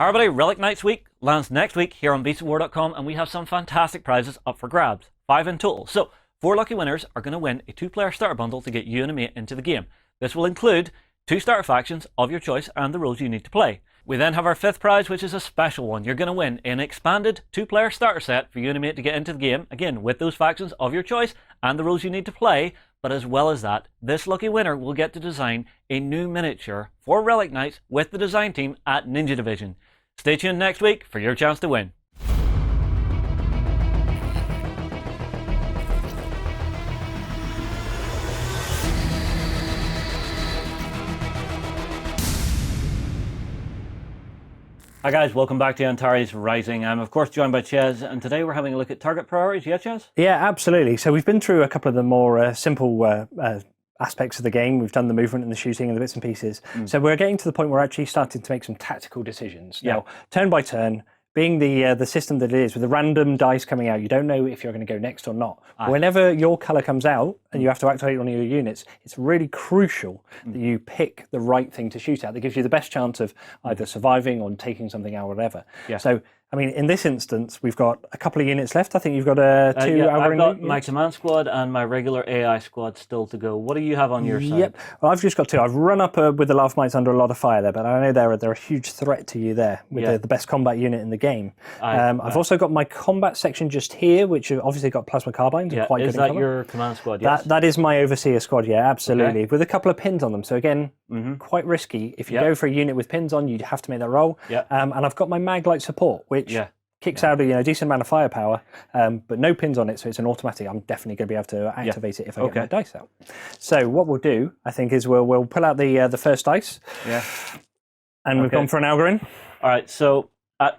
Hi everybody, Relic Knights Week lands next week here on beastsofwar.com, and we have some fantastic prizes up for grabs. 5 in total. So 4 lucky winners are going to win a 2-player starter bundle to get you and a mate into the game. This will include 2 starter factions of your choice and the rules you need to play. We then have our 5th prize, which is a special one. You're going to win an expanded 2-player starter set for you and a mate to get into the game, again with those factions of your choice and the rules you need to play. But as well as that, this lucky winner will get to design a new miniature for Relic Knights with the design team at Ninja Division. Stay tuned next week for your chance to win. Hi guys, welcome back to Antares Rising. I'm of course joined by Ches, and today we're having a look at target priorities. Yeah, Ches? Yeah, absolutely. So we've been through a couple of the more simple aspects of the game. We've done the movement and the shooting and the bits and pieces. So we're getting to the point where we're actually starting to make some tactical decisions. Now, turn by turn, being the system that it is, with the random dice coming out, you don't know if you're going to go next or not. Whenever your colour comes out and you have to activate one of your units, it's really crucial that you pick the right thing to shoot at that gives you the best chance of either surviving or taking something out or whatever. So, I mean, in this instance, we've got a couple of units left. I think you've got 2 I've got my command squad and my regular AI squad still to go. What do you have on your side? Yep. Well, I've just got 2. I've run up with the Lava Mites under a lot of fire there, but I know they're a huge threat to you there with the best combat unit in the game. I've also got my combat section just here, which have obviously got plasma carbines. And quite is good that your command squad? Yes. That is my overseer squad, yeah, absolutely. With a couple of pins on them. So again, quite risky. If you go for a unit with pins on, you'd have to make that roll. And I've got my Maglite support, which kicks out a decent amount of firepower, but no pins on it, so it's an automatic. I'm definitely going to be able to activate it if I get my dice out. So what we'll do, I think, is we'll pull out the first dice. And we've gone for an Algorin. All right, so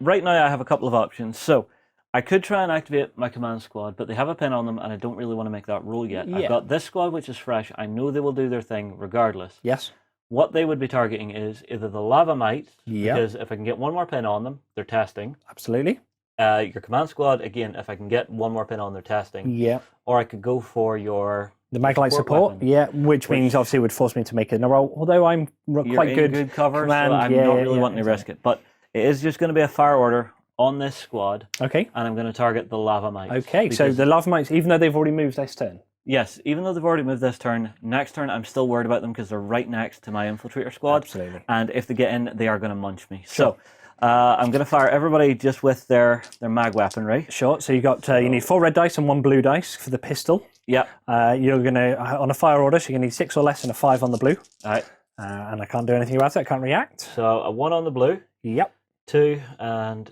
right now I have a couple of options. So I could try and activate my command squad, but they have a pin on them, and I don't really want to make that roll yet. I've got this squad, which is fresh. I know they will do their thing regardless. Yes. What they would be targeting is either the Lava Mites, because if I can get one more pin on them, they're testing. Absolutely. Your command squad, again, if I can get one more pin on, they're testing. Or I could go for the Maglite support, which means obviously it would force me to make a roll. Although I'm quite good cover, command, so I'm not really wanting to risk it. But it is just going to be a fire order on this squad. And I'm going to target the Lava Mites. So the Lava Mites, even though they've already moved this turn. Yes, even though they've already moved this turn, next turn I'm still worried about them because they're right next to my Infiltrator squad. Absolutely. And if they get in, they are going to munch me. So I'm going to fire everybody just with their mag weaponry. Sure. So you need 4 red dice and 1 blue dice for the pistol. You're going to, on a fire order, so you're going to need 6 or less and a 5 on the blue. And I can't do anything about it. I can't react. So a 1 on the blue. 2 and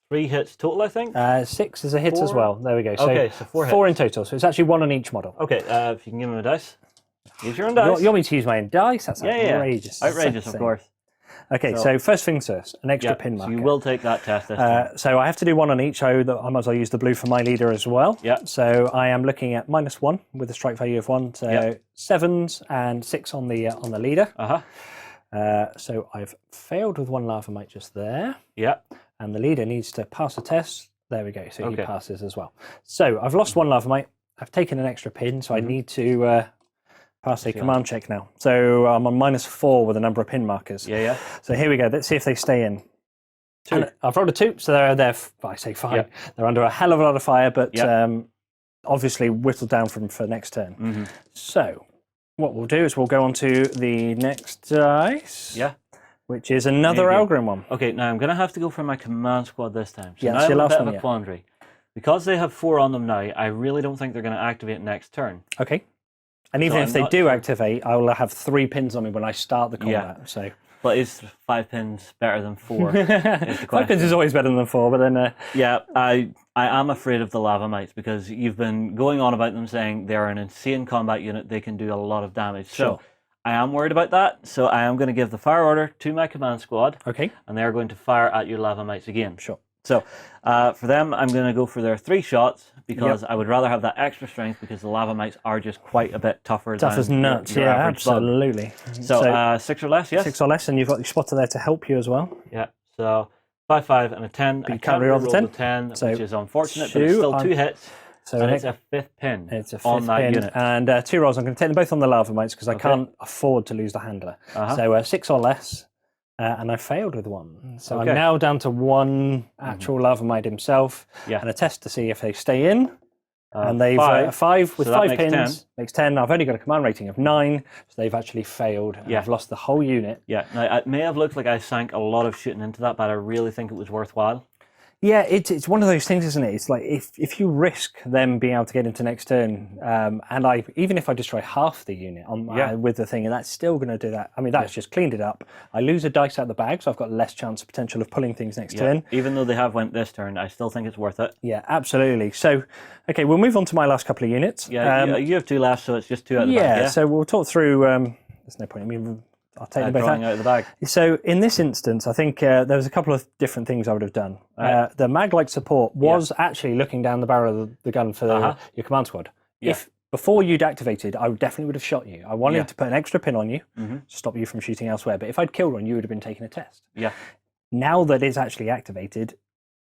3 hits total, I think. 6 is a hit as well. There we go. So, so 4 hits. 4 in total. So it's actually 1 on each model. If you can give me a dice. Use your own dice. You want me to use my own dice? That's outrageous. Outrageous, of course. So first things first, an extra pin marker. So you will take that test this time. So I have to do 1 on each, so I might as well use the blue for my leader as well. So I am looking at -1 with a strike value of 1. So 7s and 6 on the leader. So I've failed with 1 Lava Mite just there. And the leader needs to pass the test. There we go. So he passes as well. So I've lost 1 Lava Mite. I've taken an extra pin, so I need to pass a command check now. So I'm on -4 with a number of pin markers. So here we go. Let's see if they stay in. 2. And I've rolled a 2, so they're I say fine. They're under a hell of a lot of fire, but obviously whittled down for next turn. So what we'll do is we'll go on to the next dice. Which is another Algorin one. Now I'm going to have to go for my command squad this time. So now I have a bit of a quandary. Because they have 4 on them now, I really don't think they're going to activate next turn. And even if they do activate, I will have 3 pins on me when I start the combat. But is 5 pins better than 4? 5 pins is always better than 4, but then... I am afraid of the Lava Mites because you've been going on about them saying they're an insane combat unit, they can do a lot of damage. So I am worried about that, so I am going to give the fire order to my command squad. And they're going to fire at your Lava Mites again. So for them, I'm going to go for their 3 shots because I would rather have that extra strength because the Lava Mites are just quite a bit tougher than as nuts, your absolutely. So 6 or less, 6 or less, and you've got your spotter there to help you as well. So 5, 5, and a 10. But you can't reroll the 10, which is unfortunate, but it's still 2 hits. So and it's a 5th pin on that unit. And 2 rolls. I'm going to take them both on the Lava Mites because I can't afford to lose the handler. So 6 or less. and I failed with one. So Okay. I'm now down to one actual Lavamide himself, and a test to see if they stay in. And they've 5 with so that 5 makes pins 10. makes 10. I've only got a command rating of 9, so they've actually failed. And I've lost the whole unit. Yeah, now it may have looked like I sank a lot of shooting into that, but I really think it was worthwhile. Yeah, it's one of those things, isn't it? It's like if you risk them being able to get into next turn, and even if I destroy half the unit on with the thing, and that's still going to do that. I mean, that's just cleaned it up. I lose a dice out of the bag, so I've got less chance of potential of pulling things next turn. Even though they have went this turn, I still think it's worth it. Yeah, absolutely. So, okay, we'll move on to my last couple of units. Yeah, you have 2 left, so it's just 2 out of the bag. Yeah, so we'll talk through. There's no point. I mean, I'll take them both drawing out of the bag. So in this instance, I think there was a couple of different things I would have done. The mag-like support was actually looking down the barrel of the gun for your command squad. If before you'd activated, I definitely would have shot you. I wanted to put an extra pin on you to stop you from shooting elsewhere. But if I'd killed one, you would have been taking a test. Yeah. Now that it's actually activated,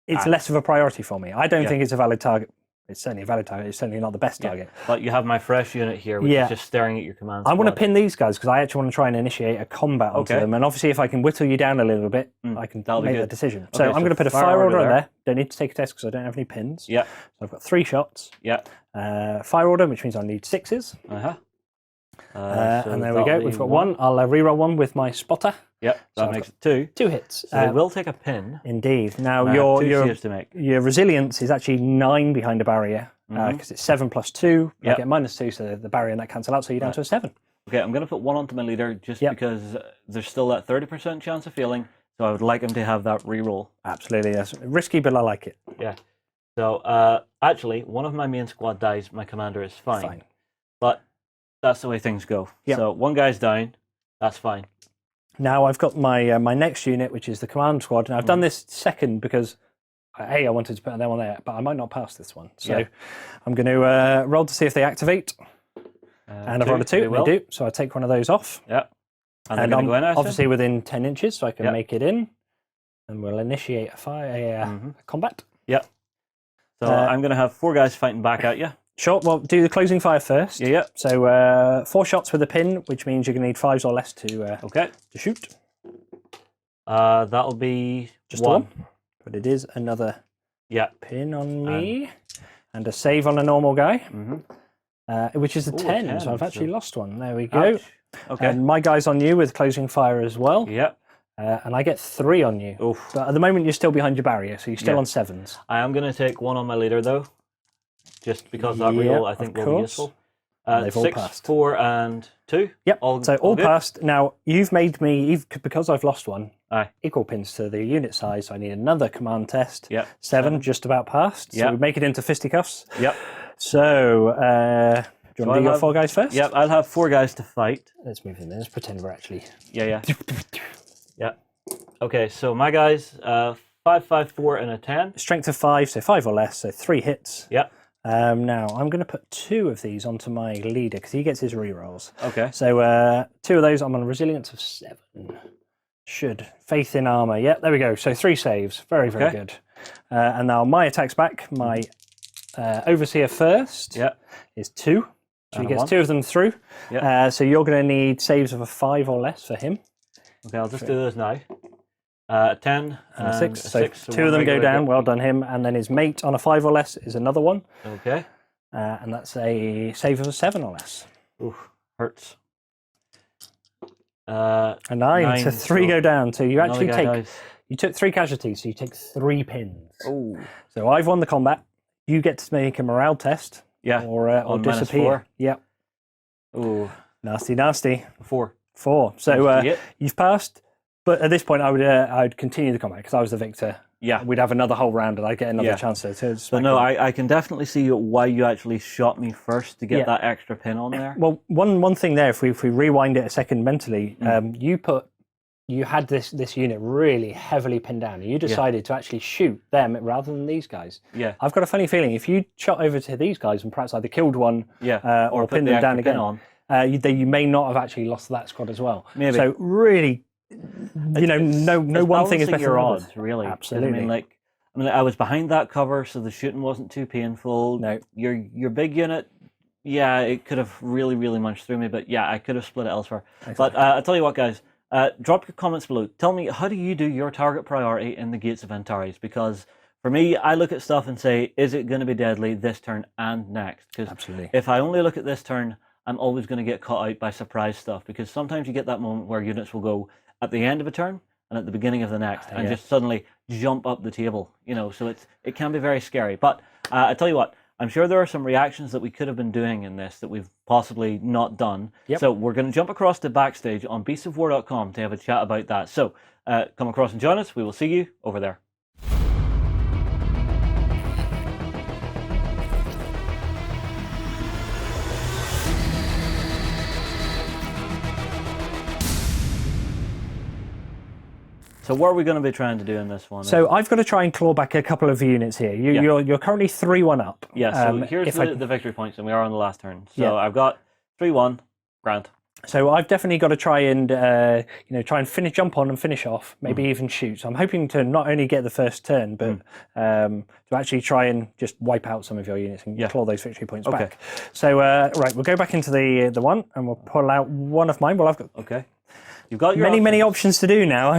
it's less of a priority for me. I don't think it's a valid target. It's certainly a valid target. It's certainly not the best target. But you have my fresh unit here, which is just staring at your command squad. I want to pin these guys because I actually want to try and initiate a combat onto them. And obviously, if I can whittle you down a little bit, I can make that decision. So I'm going to put a fire order on there. Don't need to take a test because I don't have any pins. Yeah. So I've got 3 shots. Yeah. Fire order, which means I need 6s. And there we go. We've got 1. I'll reroll 1 with my spotter. Yep, that makes it 2. 2 hits. So they will take a pin. Indeed. Now, your saves to make. Your resilience is actually 9 behind a barrier because it's 7 plus 2. I get -2, so the barrier and that cancel out, so you're down to a 7. Okay, I'm going to put 1 onto my leader just because there's still that 30% chance of failing, so I would like him to have that reroll. Absolutely, yes. Risky, but I like it. Yeah. So, actually, one of my main squad dies, my commander is fine. But that's the way things go. Yep. So, one guy's down, that's fine. Now I've got my my next unit, which is the command squad, and I've done this second because I wanted to put them on there, but I might not pass this one. So I'm going to roll to see if they activate. And I've rolled a 2, they do. So I take one of those off. Yeah. And I'm obviously within 10 inches, so I can make it in. And we'll initiate a combat. Yep. So I'm going to have 4 guys fighting back at you. Sure. Well, do the closing fire first. Yeah. So 4 shots with a pin, which means you're going to need 5s or less to shoot. That'll be just 1. But it is another pin on me. And a save on a normal guy. Which is a 10, so I've actually lost one. There we go. Okay. And my guy's on you with closing fire as well. Yep. And I get 3 on you. Oof. But at the moment, you're still behind your barrier, so you're still on 7s. I am going to take 1 on my leader, though, just because that reroll I think will be useful. They've all 6, passed. 4, and 2. Yep. All passed. Now you've made me because I've lost one. Equal pins to the unit size. So I need another command test. Yep. 7 just about passed. So we make it into fisticuffs. Yep. So do you want to do your 4 guys first? Yep. I'll have 4 guys to fight. Let's move in there. Let's pretend we're actually. Yeah. Okay. So my guys, 5, 5, 4, and a 10. Strength of 5, so 5 or less. So 3 hits. Yep. Now, I'm going to put 2 of these onto my leader because he gets his rerolls. Okay. So 2 of those, I'm on a resilience of 7. Faith in armor. Yep, there we go. So 3 saves. Very, very good. And now my attack's back. My overseer first is 2. So he gets 2 of them through. So you're going to need saves of a 5 or less for him. Okay, I'll just do those now. 10 and a 6. So 2 of them go down. Well done, him. And then his mate on a 5 or less is another one. Okay. And that's a save of a 7 or less. Oof, hurts. A 9. So 3 go down. So you actually you took 3 casualties. So you take 3 pins. Oh. So I've won the combat. You get to make a morale test. Or disappear. Yep. Ooh. Nasty, nasty. 4. So you've passed. But at this point, I'd continue the combat because I was the victor. Yeah. We'd have another whole round and I'd get another chance to But no, I can definitely see why you actually shot me first to get that extra pin on there. Well, one thing there, if we rewind it a second mentally, you had this unit really heavily pinned down and you decided to actually shoot them rather than these guys. Yeah. I've got a funny feeling if you shot over to these guys and perhaps either killed one or pinned them down again, you may not have actually lost that squad as well. Maybe. So really, no one thing is better than odds, others. really. Absolutely. I mean, I was behind that cover, so the shooting wasn't too painful. No. Your big unit, it could have really, really munched through me, but I could have split it elsewhere. Exactly. But I'll tell you what, guys, drop your comments below. Tell me, how do you do your target priority in the Gates of Antares? Because for me, I look at stuff and say, is it going to be deadly this turn and next? Because if I only look at this turn, I'm always going to get caught out by surprise stuff, because sometimes you get that moment where units will go at the end of a turn and at the beginning of the next and just suddenly jump up the table, you know, so it can be very scary. But I tell you what, I'm sure there are some reactions that we could have been doing in this that we've possibly not done. So we're going to jump across to backstage on beastsofwar.com to have a chat about that. So come across and join us. We will see you over there. So what are we going to be trying to do in this one? So I've got to try and claw back a couple of units here. You're currently 3-1 up. Yeah, so here's the victory points, and we are on the last turn. So I've got 3-1, grand. So I've definitely got to try and jump on and finish off, maybe even shoot. So I'm hoping to not only get the first turn, but to actually try and just wipe out some of your units and claw those victory points back. So right, we'll go back into the one, and we'll pull out one of mine. Well, I've got You've got your many options to do now.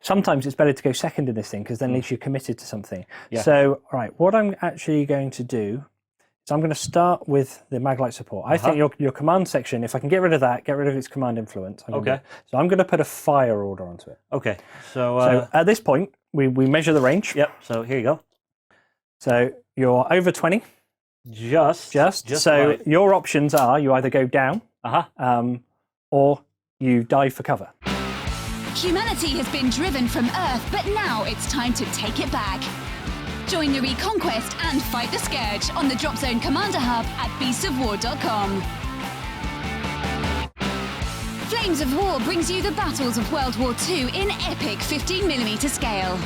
Sometimes it's better to go second in this thing, because then at least you're committed to something. So, right, what I'm actually going to do is I'm going to start with the Maglite support. I think your command section, if I can get rid of that, get rid of its command influence. So I'm going to put a fire order onto it. So at this point, we measure the range. So here you go. So you're over 20. Just so right. Your options are you either go down or you dive for cover. Humanity has been driven from Earth, but now it's time to take it back. Join the Reconquest and fight the Scourge on the Drop Zone Commander Hub at beastsofwar.com. Flames of War brings you the battles of World War II in epic 15mm scale.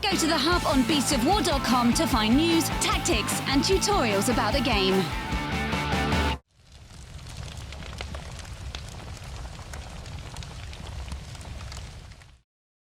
Go to the hub on beastsofwar.com to find news, tactics, and tutorials about the game.